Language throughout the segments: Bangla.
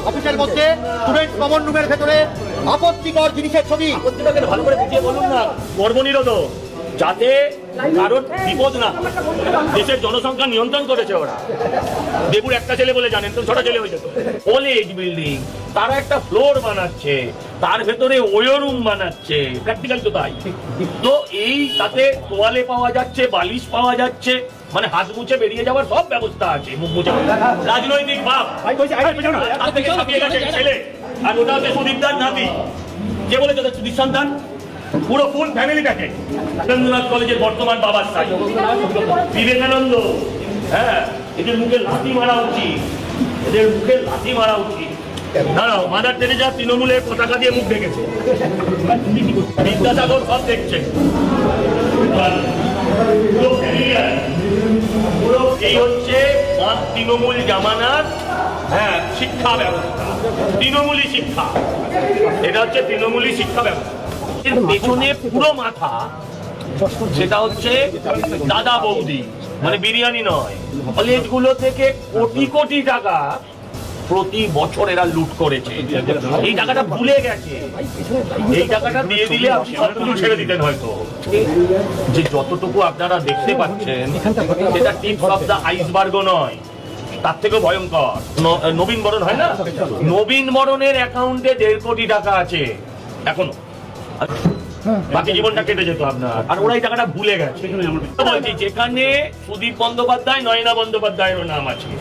অফিসের মধ্যে স্টুডেন্ট কমন রুমের ভেতরে আপত্তিকর জিনিসের ছবি। আপত্তিটাকে ভালো করে বুঝিয়ে বলুন না। কর্মনিরোধক, যাতে কারোর বিপদ না হয়। দেশের জনসংখ্যা নিয়ন্ত্রণ করেছে ওরা। দেবুর একটা ছেলে বলে জানেন তো, 6টা ছেলে হয়ে যেত। কলেজ বিল্ডিং, তারা একটা ফ্লোর বানাচ্ছে, তার ভেতরে ওয়ো রুম বানাচ্ছে, প্র্যাকটিক্যাল তো তাই। তো এই তাতে তোয়ালে পাওয়া যাচ্ছে, বালিশ পাওয়া যাচ্ছে, মানে হাত মুছে বেরিয়ে যাওয়ার সব ব্যবস্থা আছে। মুখ মুছে রাজনৈতিক ভাব তার থেকে ছাপিয়ে গেছে ছেলে। আর ওটা হচ্ছে সুদীপদার নাতি। কে বলেছে সুদীপ সন্তান? পুরো ফুল ফ্যামিলি প্যাকেজ। রবীন্দ্রনাথ কলেজের বর্তমান বাবার সাই, বিবেকানন্দ। হ্যাঁ, এদের মুখে লাথি মারা উচিত, এদের মুখে লাথি মারা উচিত। দাঁড়াও, মাদার টেরেজা তৃণমূলের পতাকা দিয়ে মুখ দেখেছে, বিদ্যাসাগর সব দেখছে। এই হচ্ছে তৃণমূল জামানার শিক্ষা ব্যবস্থা, তৃণমূলী শিক্ষা। এটা হচ্ছে তৃণমূলী শিক্ষা ব্যবস্থা। এর পেছনে পুরো মাথা, সেটা হচ্ছে দাদা বৌদি, মানে বিরিয়ানি নয়। কলেজগুলো থেকে কোটি কোটি টাকা প্রতি বছর এরা লুট করেছে। এই টাকাটা ভুলে গেছে। এই টাকাটা দিয়ে দিলে আপনি সবকিছু ছেড়ে দিতেন হয়তো। যে যতটুকু আপনারা দেখতে পাচ্ছেন সেটা টিপস অফ দ্য আইসবার্গও নয়, তার থেকেও ভয়ঙ্কর। নবীন বরণ হয় না, নবীন বরণের অ্যাকাউন্টে 1.5 কোটি টাকা আছে এখনো। বাকি জীবনটা কেটে যেত আপনার, আর ওরা এই টাকাটা ভুলে গেছে। বলছি, যেখানে সুদীপ বন্দ্যোপাধ্যায়, নয়না বন্দ্যোপাধ্যায়েরও নাম আছে।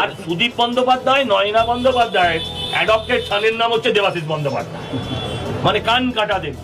আর সুদীপ বন্দ্যোপাধ্যায়, নয়না বন্দ্যোপাধ্যায় অ্যাডপ্টেড সনের নাম হচ্ছে দেবাশিস বন্দ্যোপাধ্যায়, মানে কান কাটা দেব।